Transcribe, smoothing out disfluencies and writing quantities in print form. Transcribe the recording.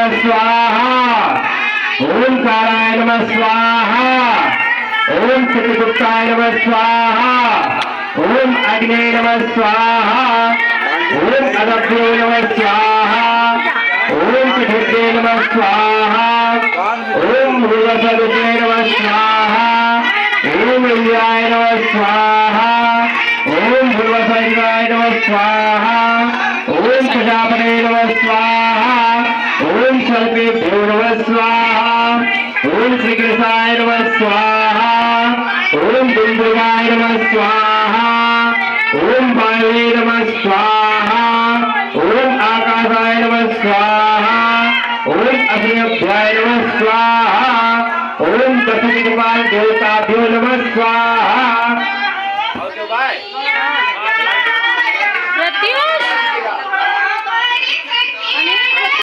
नमः स्वाहा ओंकाराय नमः स्वाहा ओम चित्रगुप्ताय नमः स्वाहा ओम अग्ने नमः स्वाहा ओम अदभ्यो नमः स्वाहा ओम पृथिव्ये नमः स्वाहा ओम भूवसविते नमः स्वाहा ओम इंद्राय नमः स्वाहा ओम भूवसविताय नमः स्वाहा ओम प्रजापते नमः स्वाहा ओम सर्पेभ्यो नमः स्वाहा ओम श्रीकृष्णाय नमः स्वाहा ओम दुंदुगाय नमः स्वाहा ओम वायुवे नमः स्वाहा ओम आकाशाय नमः स्वाहा ओम अग्निभ्याय नमः स्वाहा ओम दशदिक्पाल देवताभ्यो नमः स्वाहा